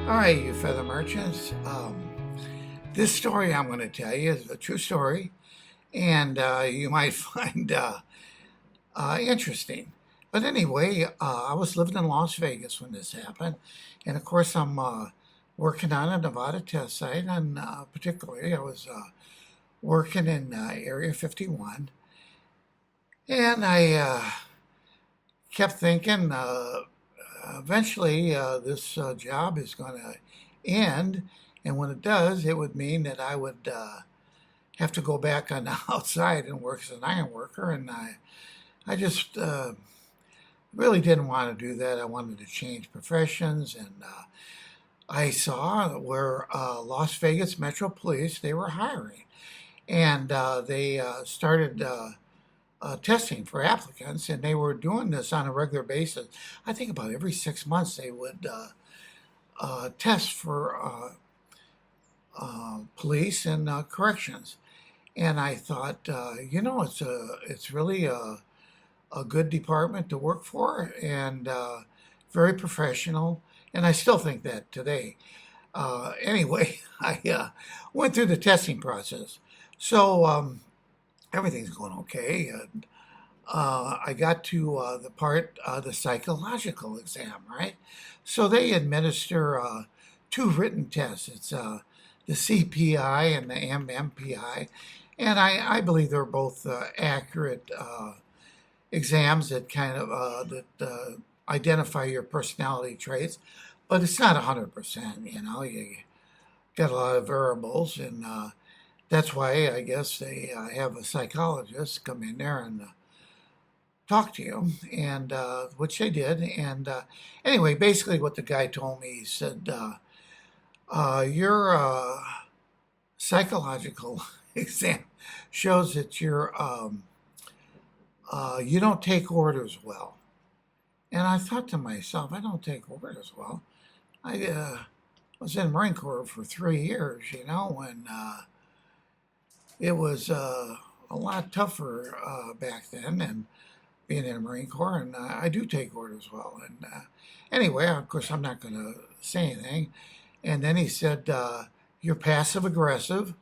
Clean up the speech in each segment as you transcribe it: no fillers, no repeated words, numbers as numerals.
All right, you feather merchants. This story I'm going to tell you is a true story, and you might find interesting. But anyway, I was living in Las Vegas when this happened, and of course, I'm working on a Nevada test site, and particularly, I was working in Area 51, and I kept thinking eventually this job is going to end. And when it does, it would mean that I would have to go back on the outside and work as an iron worker. And I just really didn't want to do that. I wanted to change professions. And I saw where Las Vegas Metro Police, they were hiring. And they started testing for applicants, and they were doing this on a regular basis. I think about every 6 months they would test for police and corrections. And I thought, it's really a good department to work for, and very professional. And I still think that today. Anyway, I went through the testing process. So everything's going okay. And, I got to the part, the psychological exam, right? So they administer two written tests. It's the CPI and the MMPI. And I believe they're both accurate exams that kind of identify your personality traits, but it's not 100%. You got a lot of variables, and that's why I guess they have a psychologist come in there and talk to you, and which they did. And anyway, basically, what the guy told me, he said, "Your psychological exam shows that you don't take orders well." And I thought to myself, I don't take orders well. I was in the Marine Corps for 3 years, and it was a lot tougher back then, and being in the Marine Corps, and I do take orders well. And anyway, of course, I'm not going to say anything. And then he said, "You're passive aggressive,"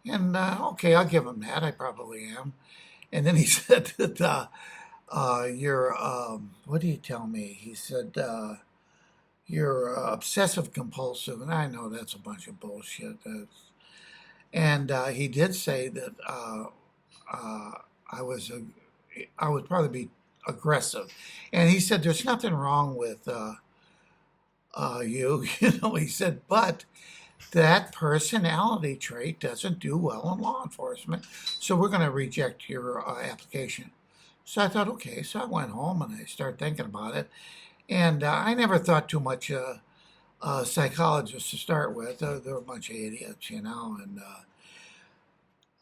and okay, I'll give him that. I probably am. And then he said that you're, what did he tell me? He said, you're obsessive compulsive, and I know that's a bunch of bullshit. And he did say that I was I would probably be aggressive, and he said there's nothing wrong with you. He said, but that personality trait doesn't do well in law enforcement, so we're going to reject your application. So I thought, okay. So I went home and I started thinking about it, and I never thought too much psychologists to start with. They're a bunch of idiots, and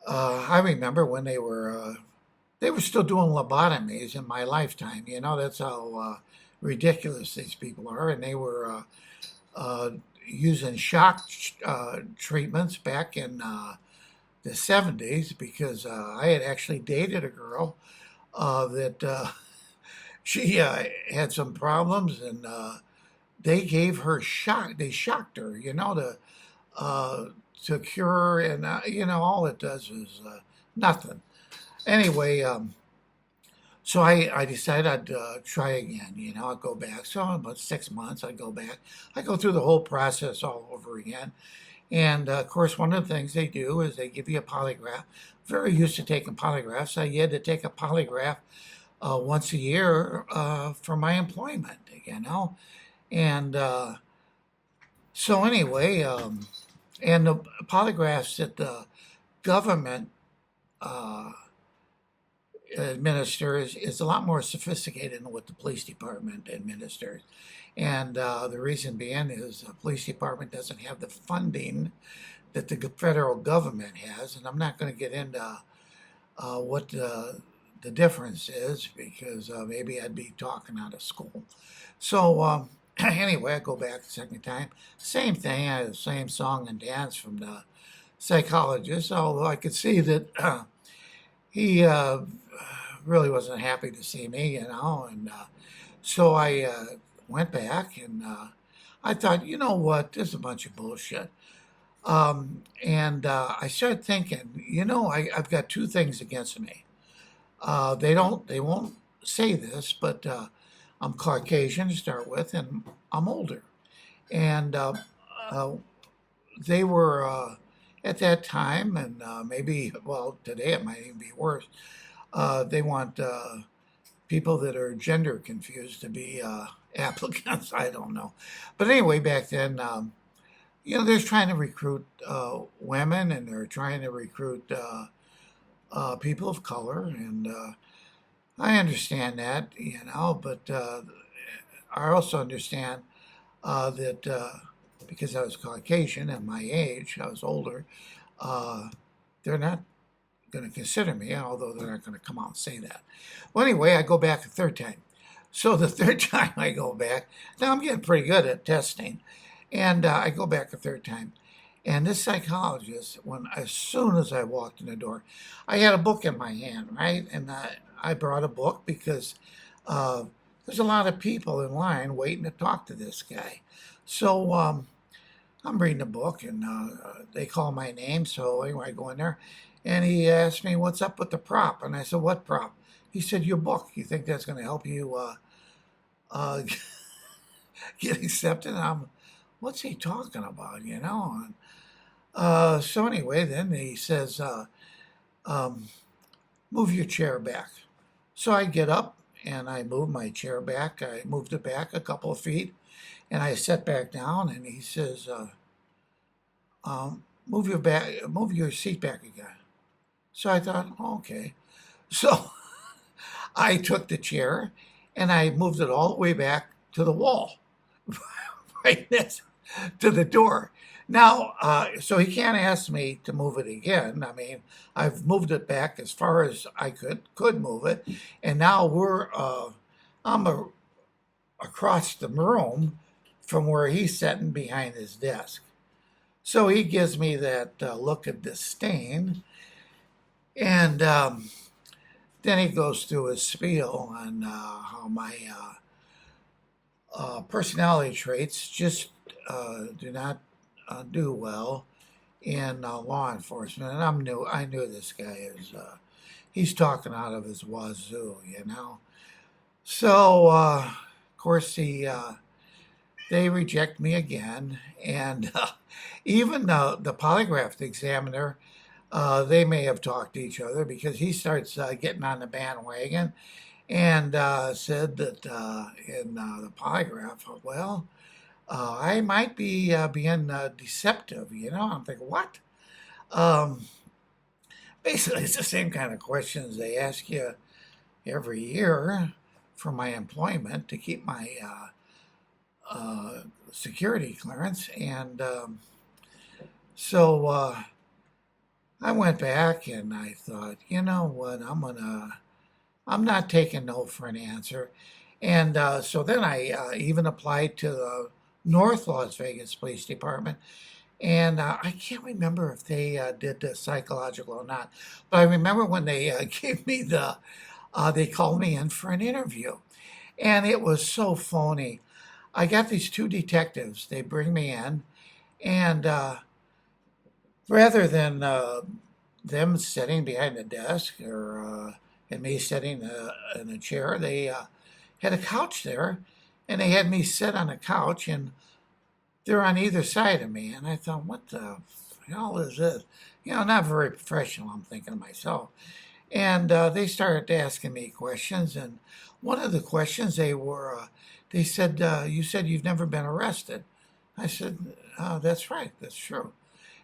I remember when they were still doing lobotomies in my lifetime. That's how ridiculous these people are. And they were using shock treatments back in the 70s, because I had actually dated a girl that she had some problems, and they gave her shock. They shocked her, to cure her, and all it does is nothing. Anyway, so I decided I'd try again. I'd go back. So about 6 months, I'd go back. I go through the whole process all over again. And of course, one of the things they do is they give you a polygraph. Very used to taking polygraphs. I had to take a polygraph once a year for my employment, And so anyway, and the polygraphs that the government administers is a lot more sophisticated than what the police department administers. And the reason being is the police department doesn't have the funding that the federal government has. And I'm not going to get into what the difference is, because maybe I'd be talking out of school. So anyway, I go back the second time. Same thing. I had the same song and dance from the psychologist, although I could see that he really wasn't happy to see me, And so I went back, and I thought, you know what, this is a bunch of bullshit. And I started thinking, I've got two things against me. They won't say this, but I'm Caucasian to start with, and I'm older. And uh, they were at that time, and maybe, well, today it might even be worse. They want people that are gender confused to be applicants. I don't know, but anyway, back then, they're trying to recruit women, and they're trying to recruit people of color, and I understand that, but I also understand that because I was Caucasian and my age, I was older, they're not going to consider me, although they're not going to come out and say that. Well, anyway, I go back a third time. So the third time I go back, now I'm getting pretty good at testing, and I go back a third time. And this psychologist, as soon as I walked in the door, I had a book in my hand, right? And I brought a book because there's a lot of people in line waiting to talk to this guy. So I'm reading the book, and they call my name. So anyway, I go in there, and he asked me, "What's up with the prop?" And I said, "What prop?" He said, "Your book. You think that's going to help you uh, get accepted?" And what's he talking about, And so anyway, then he says, um, "Move your chair back." So I get up and I move my chair back. I moved it back a couple of feet, and I sat back down. And he says, move your seat back again." So I thought, okay. So I took the chair and I moved it all the way back to the wall, right next to the door. Now, so he can't ask me to move it again. I mean, I've moved it back as far as I could move it, and now I'm across the room from where he's sitting behind his desk. So he gives me that look of disdain, and then he goes through his spiel on how my personality traits just do not do well in law enforcement. And I knew this guy is, he's talking out of his wazoo. So, of course, they reject me again. And even the polygraph examiner, they may have talked to each other because he starts getting on the bandwagon and said that in the polygraph, well, I might be being deceptive. I'm thinking, what? Um, Basically, it's the same kind of questions they ask you every year for my employment to keep my security clearance. And so I went back and I thought, you know what, I'm not taking no for an answer. And so then I even applied to the North Las Vegas Police Department. And I can't remember if they did the psychological or not. But I remember when they gave me they called me in for an interview. And it was so phony. I got these two detectives. They bring me in. And rather than them sitting behind the desk or and me sitting in a chair, they had a couch there, and they had me sit on a couch, and they're on either side of me. And I thought, what the hell is this? Not very professional, I'm thinking to myself. And they started asking me questions, and one of the questions they said, "You said you've never been arrested." I said, "Oh, that's right, that's true."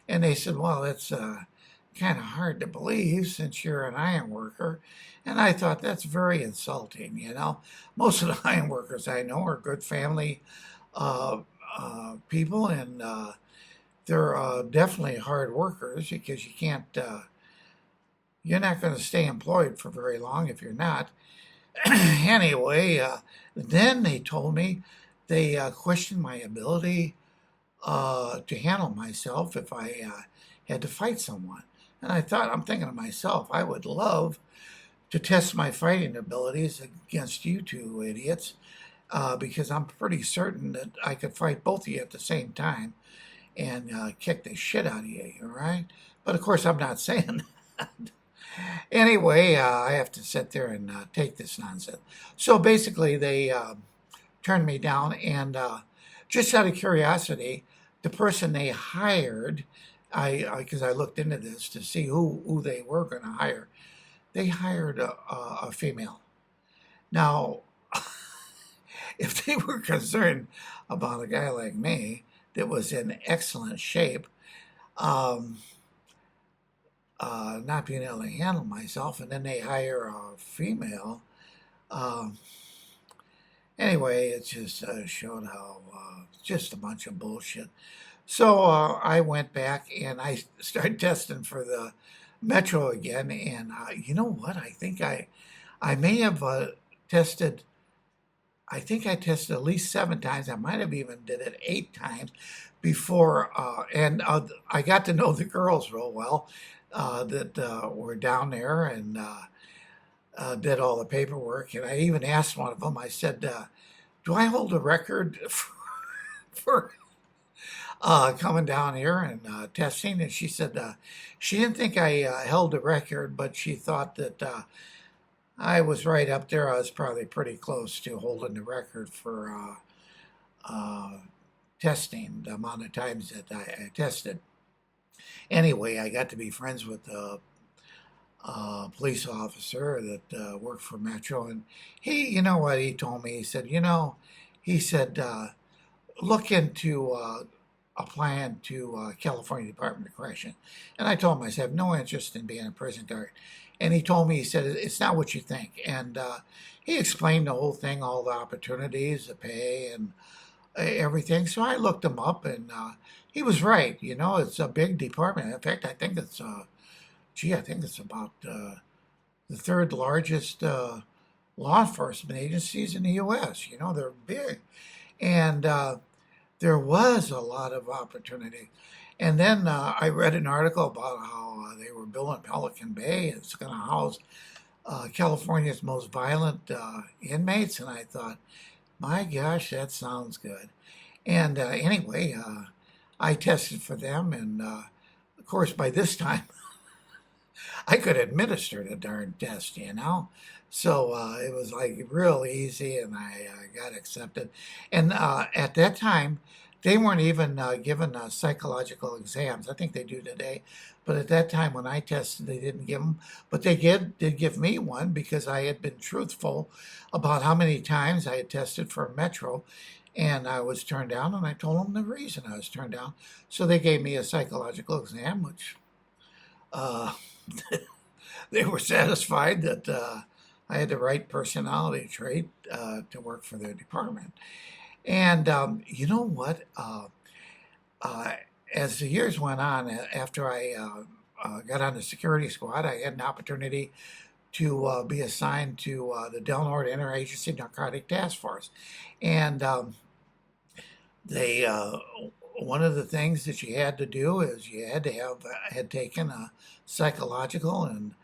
And they said, "Well, that's kind of hard to believe since you're an iron worker." And I thought, that's very insulting. Most of the iron workers I know are good family uh, people, and they're definitely hard workers because you're not going to stay employed for very long if you're not. Anyway, then they told me they questioned my ability to handle myself if I had to fight someone. And I'm thinking to myself, I would love to test my fighting abilities against you two idiots. because I'm pretty certain that I could fight both of you at the same time and kick the shit out of you, right? But of course, I'm not saying that. Anyway, I have to sit there and take this nonsense. So basically, they turned me down, and just out of curiosity, the person they hired, because I looked into this to see who they were going to hire, they hired a female. Now, if they were concerned about a guy like me that was in excellent shape, um, not being able to handle myself, and then they hire a female. Um, anyway, it just showed how just a bunch of bullshit. So I went back and I started testing for the metro again, and you know what? I may have tested. I think I tested at least 7 times. I might have even did it 8 times before, and I got to know the girls real well that were down there and did all the paperwork. And I even asked one of them. I said, "Do I hold a record for coming down here and testing?" And she said she didn't think I held a record, but she thought that I was right up there. I was probably pretty close to holding the record for testing, the amount of times that I tested. Anyway, I got to be friends with the police officer that worked for Metro, and you know what he told me? He said, he said, look into applying to California Department of Correction. And I told him, I said, I have no interest in being a prison guard. And he told me, he said, it's not what you think. And he explained the whole thing, all the opportunities, the pay, and everything. So I looked him up, and he was right. It's a big department. In fact, I think it's, I think it's about the third largest law enforcement agencies in the U.S. They're big. And there was a lot of opportunity. And then I read an article about how they were building Pelican Bay. It's going to house California's most violent inmates. And I thought, my gosh, that sounds good. And anyway, I tested for them. And of course, by this time, I could administer the darn test, So it was like real easy, and I got accepted. And at that time, they weren't even given psychological exams. I think they do today. But at that time when I tested, they didn't give them. But they did give me one because I had been truthful about how many times I had tested for Metro. And I was turned down, and I told them the reason I was turned down. So they gave me a psychological exam, which they were satisfied that I had the right personality trait to work for their department. And you know what? As the years went on, after I got on the security squad, I had an opportunity to be assigned to the Del Norte Interagency Narcotic Task Force. And they one of the things that you had to do is you had to had taken a psychological, and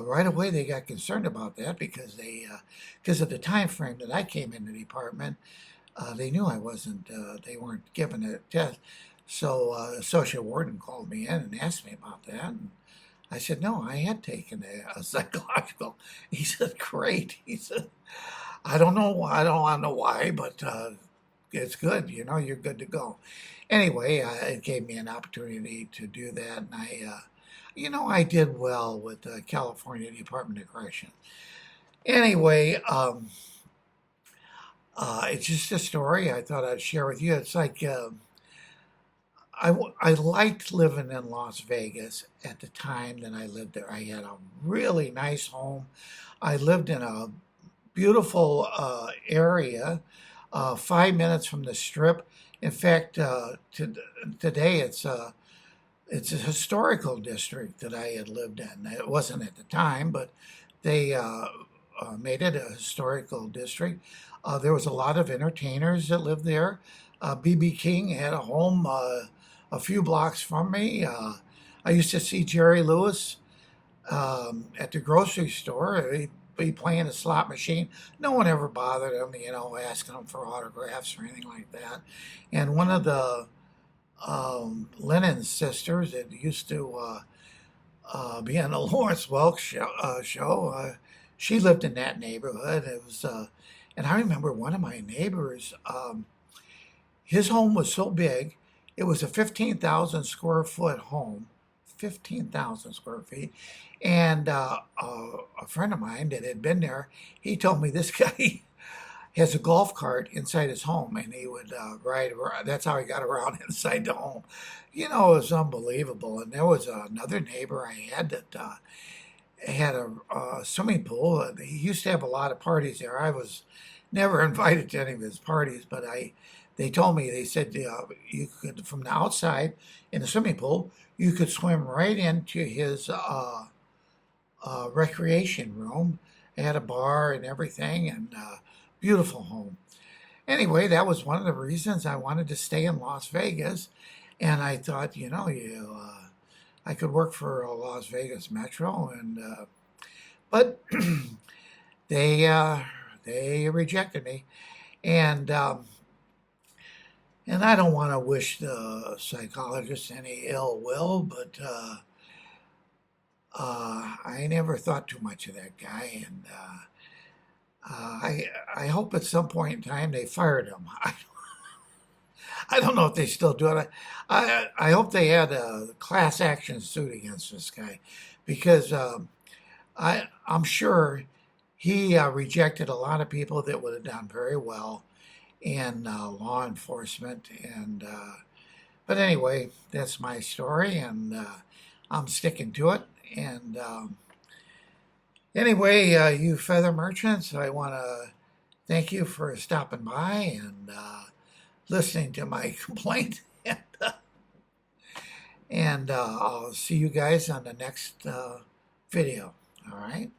right away they got concerned about that because because of the time frame that I came in the department, they knew I wasn't. They weren't giving a test, so Associate Warden called me in and asked me about that, and I said no, I had taken a psychological. He said great. He said I don't know. I don't want to know why, but it's good. You're good to go. Anyway, it gave me an opportunity to do that, and I did well with the California Department of Corrections. Anyway, it's just a story I thought I'd share with you. It's like I liked living in Las Vegas at the time that I lived there. I had a really nice home. I lived in a beautiful area, 5 minutes from the Strip. In fact, today it's a historical district that I had lived in. It wasn't at the time, but they made it a historical district. There was a lot of entertainers that lived there. B.B. King had a home a few blocks from me. I used to see Jerry Lewis at the grocery store. be playing a slot machine. No one ever bothered him, asking him for autographs or anything like that. And one of the Lennon's sisters that used to be on the Lawrence Welk show, she lived in that neighborhood. It was, and I remember one of my neighbors. His home was so big, it was a 15,000 square foot home, 15,000 square feet. And a friend of mine that had been there, he told me this guy has a golf cart inside his home, and he would ride around. That's how he got around inside the home. It was unbelievable. And there was another neighbor I had that had a swimming pool. He used to have a lot of parties there. I was never invited to any of his parties, but they told me, they said you could, from the outside in the swimming pool, you could swim right into his recreation room. It had a bar and everything, and beautiful home. Anyway, that was one of the reasons I wanted to stay in Las Vegas, and I thought, I could work for Las Vegas Metro, and but they rejected me, and I don't want to wish the psychologist any ill will, but I never thought too much of that guy, and I hope at some point in time they fired him. I don't know if they still do it. I hope they had a class action suit against this guy, because I'm sure he rejected a lot of people that would have done very well in law enforcement. And but anyway, that's my story, and I'm sticking to it. And anyway, you feather merchants, I want to thank you for stopping by and listening to my complaint. And I'll see you guys on the next video. All right.